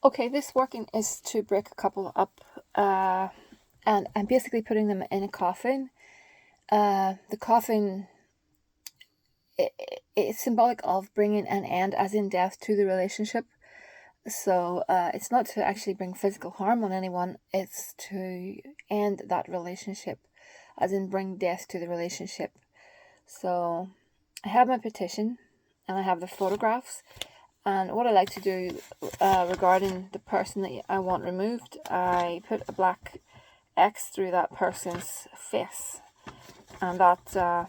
Okay, this working is to break a couple up, and I'm basically putting them in a coffin. The coffin it's symbolic of bringing an end, as in death, to the relationship. So it's not to actually bring physical harm on anyone, it's to end that relationship, as in bring death to the relationship. So I have my petition and I have the photographs. And what I like to do regarding the person that I want removed, I put a black X through that person's face. And that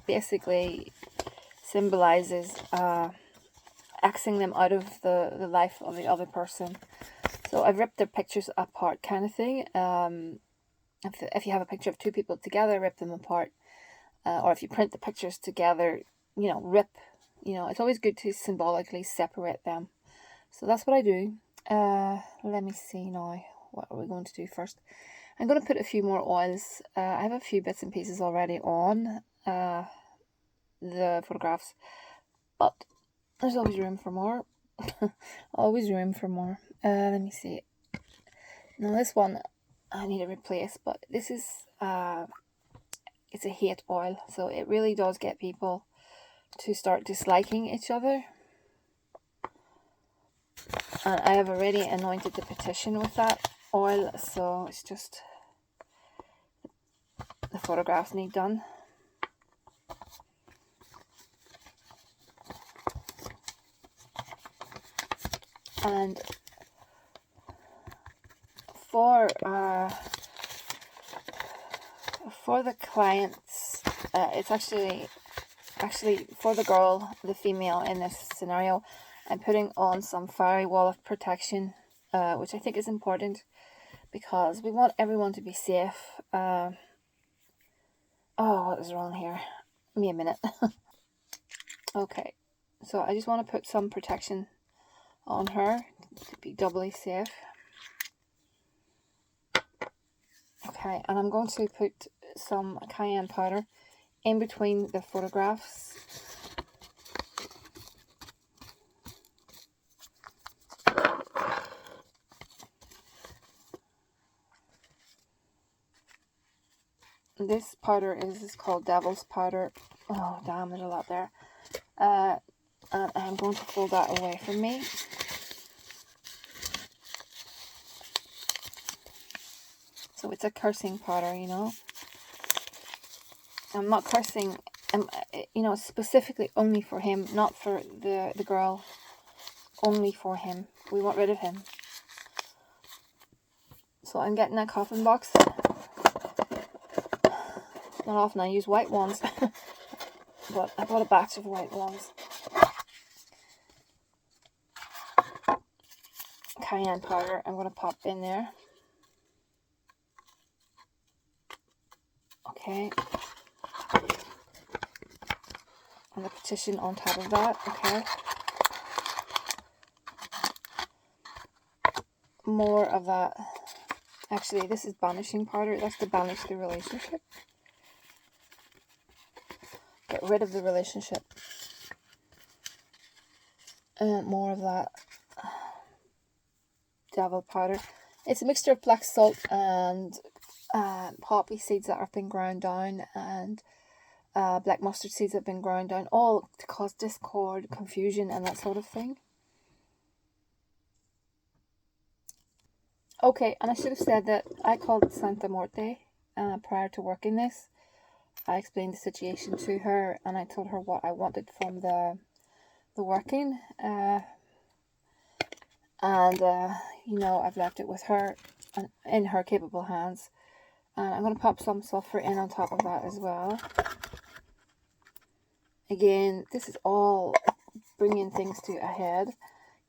basically symbolizes Xing them out of the life of the other person. So I've ripped their pictures apart, kind of thing. If you have a picture of two people together, rip them apart. Or if you print the pictures together, rip. It's always good to symbolically separate them. So that's what I do. Let me see now. What are we going to do first? I'm going to put a few more oils. I have a few bits and pieces already on the photographs, but there's always room for more. Always room for more. Let me see. Now this one I need to replace, but this is it's a hate oil, so it really does get people to start disliking each other. And I have already anointed the petition with that oil, so it's just the photographs need done. And for the clients, it's actually for the girl, the female in this scenario, I'm putting on some fiery wall of protection, which I think is important because we want everyone to be safe. Oh, what is wrong here? Give me a minute. Okay, so I just want to put some protection on her to be doubly safe. Okay, and I'm going to put some cayenne powder in between the photographs. This powder is called Devil's Powder. Oh, damn, there's a lot there. And I'm going to pull that away from me. So it's a cursing powder, I'm not cursing, specifically only for him, not for the girl. Only for him. We want rid of him. So I'm getting a coffin box. Not often I use white ones, but I bought a batch of white ones. Cayenne powder I'm going to pop in there. Okay. And the petition on top of that. Okay. More of that. Actually, this is banishing powder. That's to banish the relationship. Get rid of the relationship. And more of that devil powder. It's a mixture of black salt and poppy seeds that have been ground down, and black mustard seeds that have been ground down, all to cause discord, confusion, and that sort of thing. Okay, and I should have said that I called Santa Morte prior to working this. I explained the situation to her, and I told her what I wanted from the working. I've left it with her and in her capable hands. And I'm going to pop some sulfur in on top of that as well. Again, this is all bringing things to a head,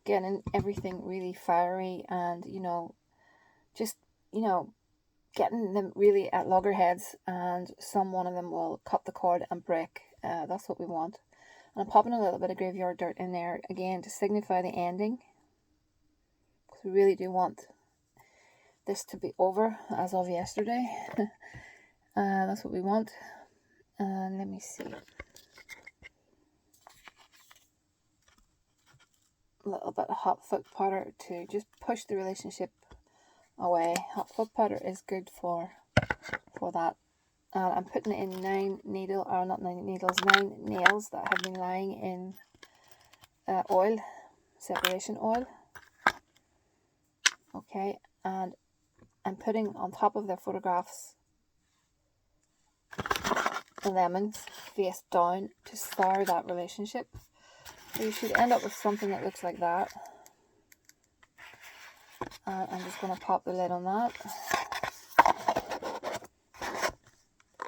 getting everything really fiery, and getting them really at loggerheads, and one of them will cut the cord and break. That's what we want. And I'm popping a little bit of graveyard dirt in there again to signify the ending, because we really do want this to be over as of yesterday. That's what we want. Let me see. a little bit of hot foot powder to just push the relationship away. Hot foot powder is good for that. I'm putting in 9 nails that have been lying in oil, separation oil. Okay, and I'm putting on top of their photographs the lemons face down to sour that relationship. So you should end up with something that looks like that. And I'm just going to pop the lid on that.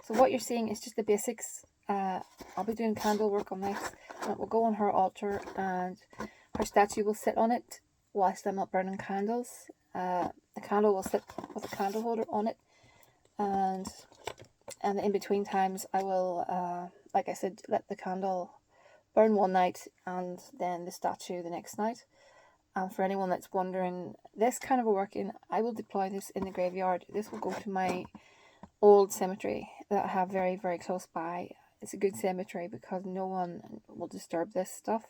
So what you're seeing is just the basics. I'll be doing candle work on this, and it will go on her altar, and her statue will sit on it whilst I'm not burning candles. The candle will sit with a candle holder on it, and in between times I will, like I said, let the candle burn one night and then the statue the next night. And for anyone that's wondering, this kind of working, I will deploy this in the graveyard. This will go to my old cemetery that I have very, very close by. It's a good cemetery because no one will disturb this stuff.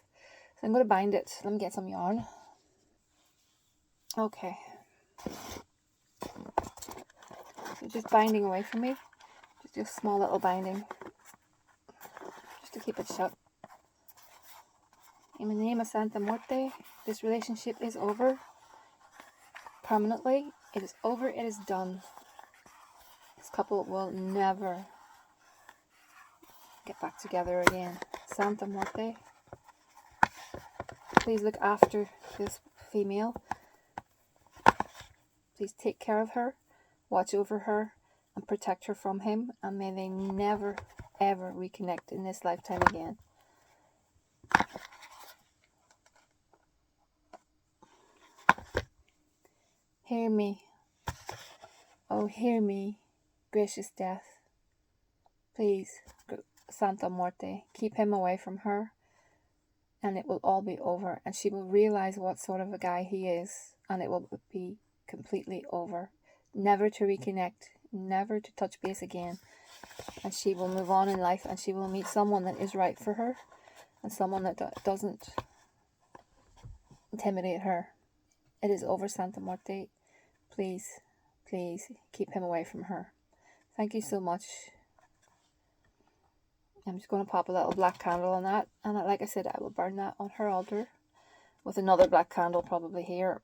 So I'm going to bind it. Let me get some yarn. Okay. So just binding away from me. Just do a small little binding. Just to keep it shut. In the name of Santa Muerte, this relationship is over. Permanently. It is over. It is done. This couple will never get back together again. Santa Muerte, please look after this female. Please take care of her, watch over her, and protect her from him. And may they never, ever reconnect in this lifetime again. Hear me. Oh, hear me, gracious death. Please, Santa Muerte, keep him away from her, and it will all be over, and she will realize what sort of a guy he is, and it will be completely over. Never to reconnect, never to touch base again, and she will move on in life, and she will meet someone that is right for her, and someone that doesn't intimidate her. It is over, Santa Muerte. Please, please keep him away from her. Thank you so much. I'm just going to pop a little black candle on that, and like I said, I will burn that on her altar with another black candle probably here,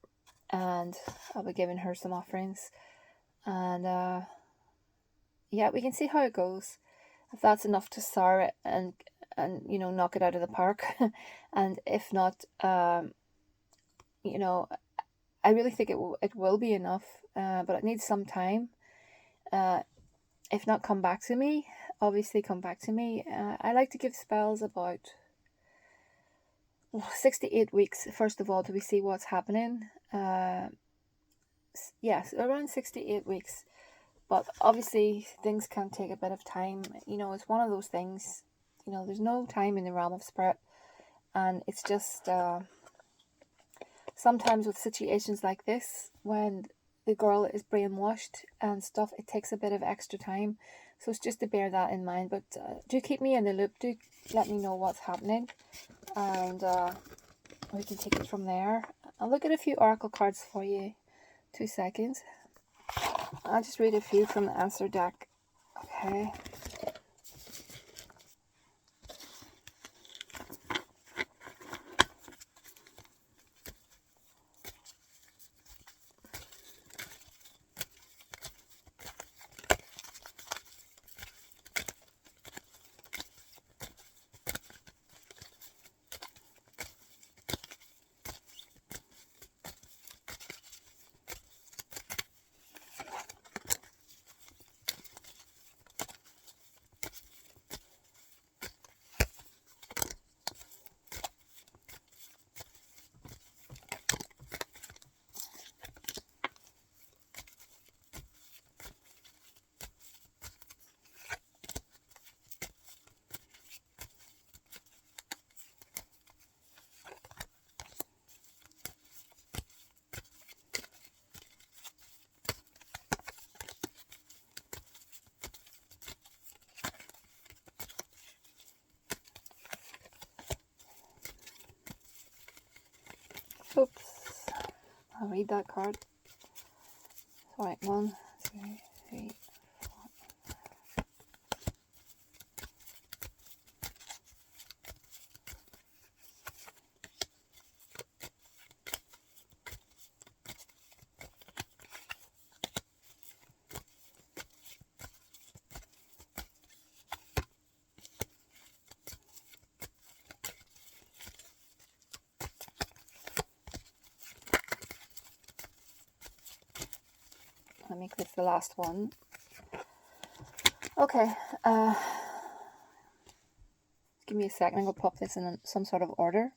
and I'll be giving her some offerings, and yeah, we can see how it goes. If that's enough to sour it and you know, knock it out of the park, and if not, you know, I really think it will be enough, but it needs some time. If not, come back to me. Obviously, come back to me. I like to give spells about 6 to 8 weeks, first of all, till we see what's happening. Yes, around 6 to 8 weeks. But obviously, things can take a bit of time. You know, it's one of those things, you know, there's no time in the realm of spirit. And it's just, sometimes with situations like this, when the girl is brainwashed and stuff, it takes a bit of extra time. So it's just to bear that in mind. But do keep me in the loop. Do let me know what's happening. And we can take it from there. I'll look at a few oracle cards for you. 2 seconds. I'll just read a few from the answer deck. Okay. I'll read that card. Sorry, 1, 2, 3. Let me click the last one. Okay, give me a second. I'm going to pop this in some sort of order.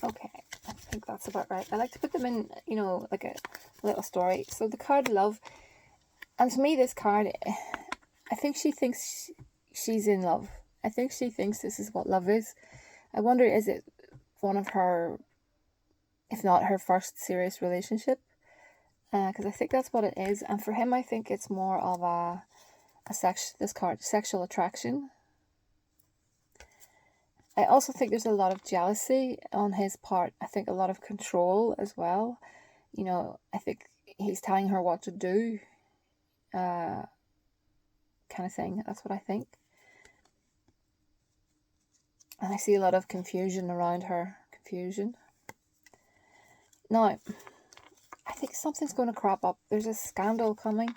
Okay, I think that's about right. I like to put them in, you know, like a little story. So the card Love, and to me this card, I think she thinks she's in love. I think she thinks this is what love is. I wonder, is it one of her, if not her first serious relationship? Because I think that's what it is. And for him, I think it's more of sexual attraction. I also think there's a lot of jealousy on his part. I think a lot of control as well. You know, I think he's telling her what to do, kind of thing. That's what I think. And I see a lot of confusion around her. Confusion. Now, I think something's going to crop up. There's a scandal coming.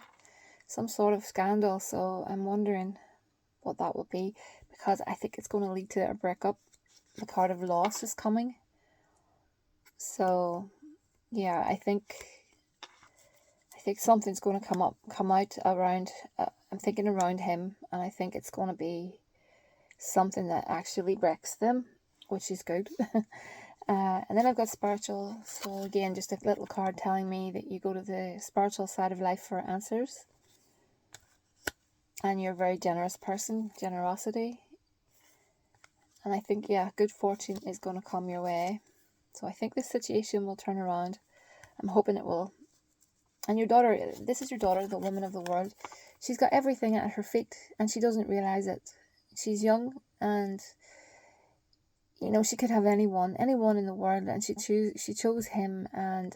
Some sort of scandal. So I'm wondering what that will be, because I think it's going to lead to a breakup. The card of loss is coming. So yeah, I think something's going to come out around, I'm thinking around him, and I think it's going to be something that actually breaks them, which is good. And then I've got spiritual. So again, just a little card telling me that you go to the spiritual side of life for answers. And you're a very generous person, generosity. And I think, yeah, good fortune is going to come your way. So I think this situation will turn around. I'm hoping it will. And your daughter, this is your daughter, the woman of the world. She's got everything at her feet and she doesn't realize it. She's young and, you know, she could have anyone in the world, and she chose him. And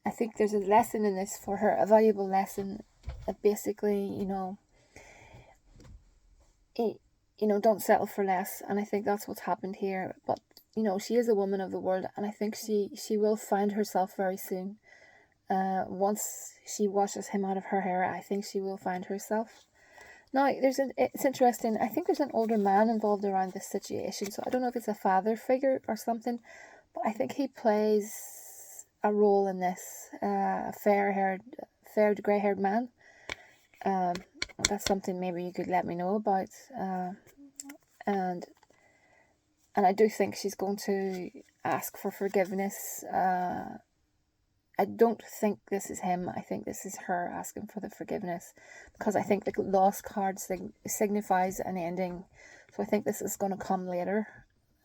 I think there's a lesson in this for her, a valuable lesson that basically, you know, don't settle for less. And I think that's what's happened here. But, you know, she is a woman of the world, and I think she will find herself very soon. Once she washes him out of her hair, I think she will find herself. Now, it's interesting. I think there's an older man involved around this situation. So I don't know if it's a father figure or something, but I think he plays a role in this. A fair grey-haired man. That's something maybe you could let me know about. And I do think she's going to ask for forgiveness. I don't think this is him. I think this is her asking for the forgiveness, because I think the lost card signifies an ending. So I think this is going to come later.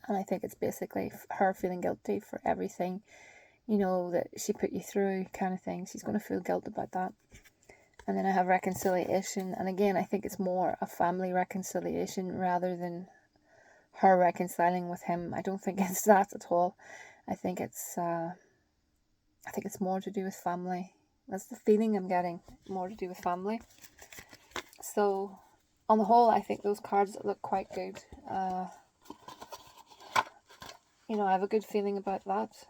And I think it's basically her feeling guilty for everything, you know, that she put you through, kind of thing. She's going to feel guilt about that. And then I have reconciliation. And again, I think it's more a family reconciliation rather than her reconciling with him. I don't think it's that at all. I think it's more to do with family. That's the feeling I'm getting. More to do with family. So, on the whole, I think those cards look quite good. You know, I have a good feeling about that.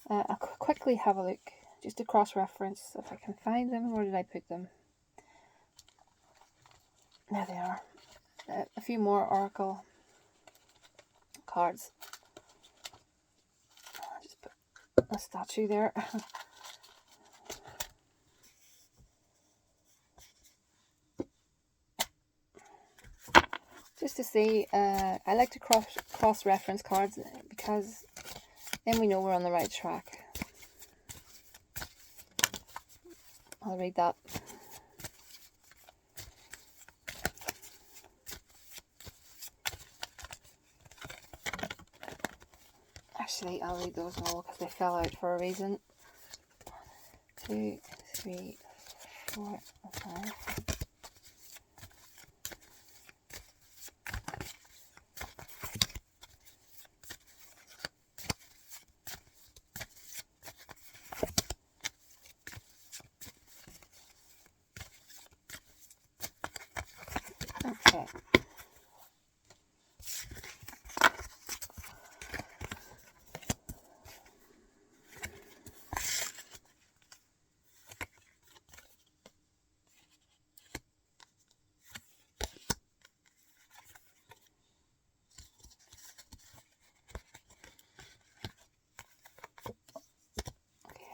I'll quickly have a look, just to cross-reference if I can find them. Where did I put them? There they are. A few more oracle cards. I'll just put a statue there. Just to see, I like to cross-reference cards, because then we know we're on the right track. I'll read that. actually, I'll read those all because they fell out for a reason. 2, 3, 4, 5. Okay.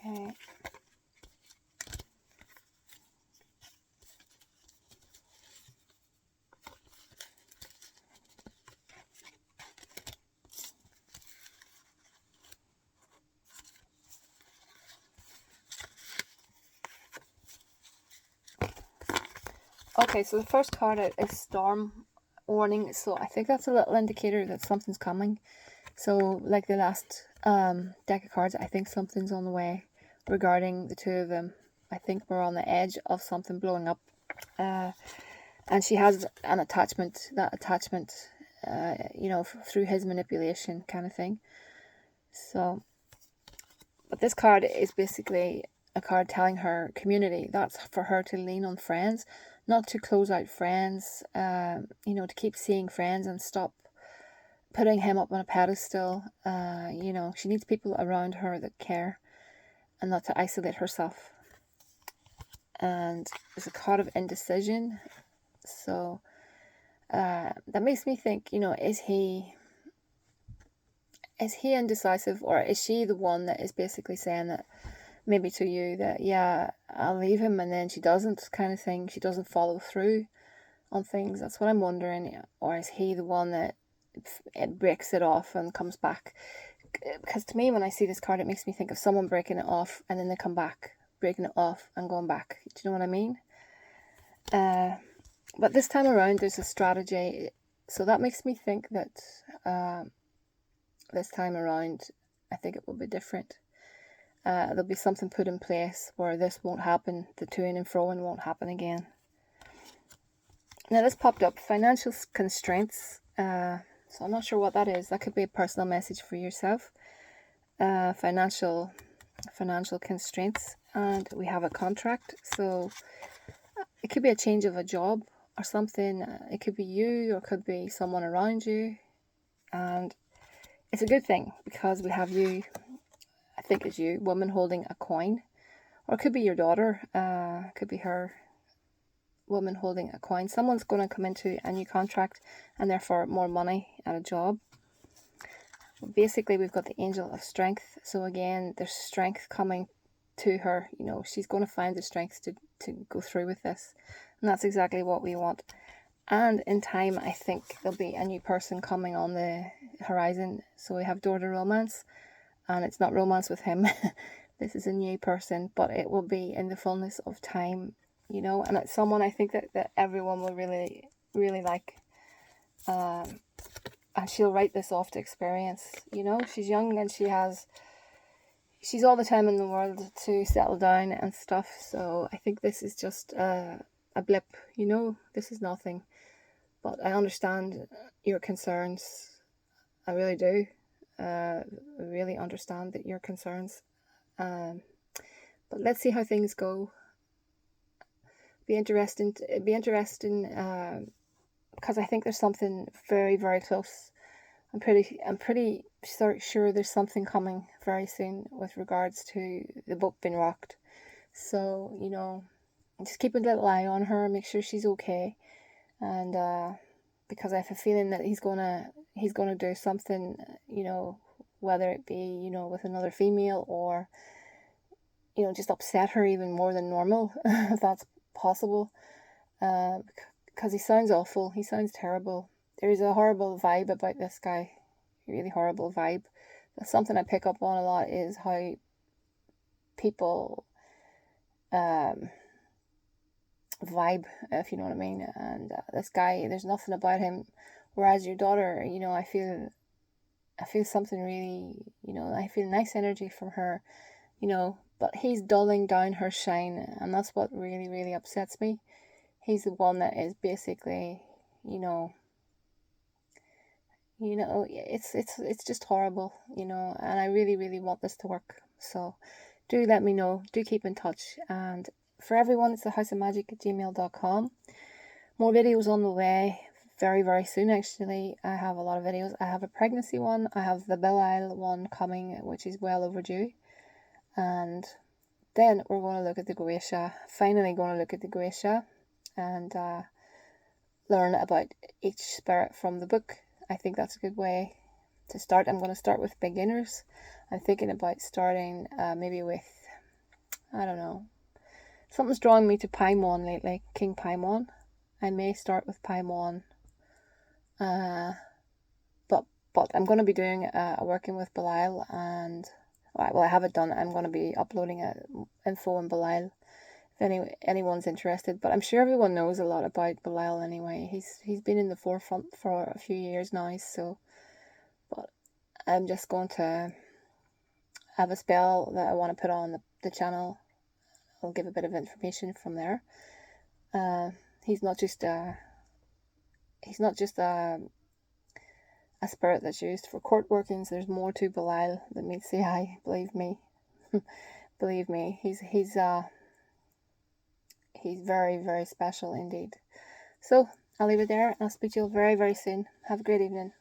Okay. Okay, so the first card out is Storm Warning. So I think that's a little indicator that something's coming. So like the last deck of cards, I think something's on the way regarding the two of them. I think we're on the edge of something blowing up. And she has an attachment, that attachment, through his manipulation kind of thing. So, but this card is basically a card telling her community. That's for her to lean on friends, not to close out friends, to keep seeing friends and stop putting him up on a pedestal. She needs people around her that care and not to isolate herself. And there's a card of indecision. So that makes me think, is he indecisive, or is she the one that is basically saying that maybe to you that, yeah, I'll leave him, and then she doesn't, kind of thing. She doesn't follow through on things. That's what I'm wondering. Or is he the one that it breaks it off and comes back? Because to me, when I see this card, it makes me think of someone breaking it off and then they come back, breaking it off and going back. Do you know what I mean? But this time around, there's a strategy. So that makes me think that this time around, I think it will be different. There'll be something put in place where this won't happen. The to-ing and fro-ing won't happen again. Now this popped up, financial constraints. So I'm not sure what that is. That could be a personal message for yourself. Financial constraints. And we have a contract. So it could be a change of a job or something. It could be you, or it could be someone around you. And it's a good thing because we have you, I think it's you, woman holding a coin. Or it could be your daughter. It could be her, woman holding a coin. Someone's going to come into a new contract and therefore more money at a job. Basically, we've got the angel of strength. So again, there's strength coming to her. She's going to find the strength to go through with this. And that's exactly what we want. And in time, I think there'll be a new person coming on the horizon. So we have daughter romance. And it's not romance with him. This is a new person. But it will be in the fullness of time. And it's someone I think that everyone will really, really like. And she'll write this off to experience. She's young and she's all the time in the world to settle down and stuff. So I think this is just a blip. This is nothing. But I understand your concerns. I really do. I really understand that your concerns. But let's see how things go. Be interesting because I think there's something very, very close. I'm pretty sure there's something coming very soon with regards to the boat being rocked. So just keep a little eye on her, make sure she's okay, and because I have a feeling that he's gonna do something, whether it be with another female or just upset her even more than normal, if that's possible. Because he sounds awful. He sounds terrible. There's a horrible vibe about this guy. Really horrible vibe. That's something I pick up on a lot, is how people vibe, if you know what I mean. And this guy, there's nothing about him. Whereas your daughter, I feel I feel something really, I feel nice energy from her, but he's dulling down her shine, and that's what really, really upsets me. He's the one that is basically, it's just horrible, and I really, really want this to work. So do let me know. Do keep in touch. And for everyone, it's thehouseofmagic@gmail.com. More videos on the way very, very soon, actually. I have a lot of videos. I have a pregnancy one. I have the Belle one coming, which is well overdue. And then we're going to look at the Goetia. Finally going to look at the Goetia and learn about each spirit from the book. I think that's a good way to start. I'm going to start with beginners. I'm thinking about starting maybe with, I don't know, something's drawing me to Paimon lately, King Paimon. I may start with Paimon, but I'm going to be doing working with Belial, and well, I have it done. I'm going to be uploading info on Belial if anyone's interested. But I'm sure everyone knows a lot about Belial anyway. He's been in the forefront for a few years now. So, but I'm just going to have a spell that I want to put on the channel. I'll give a bit of information from there. He's not just a spirit that's used for court workings. There's more to Belial than meets the eye. Believe me, believe me. He's very, very special indeed. So I'll leave it there, and I'll speak to you all very, very soon. Have a great evening.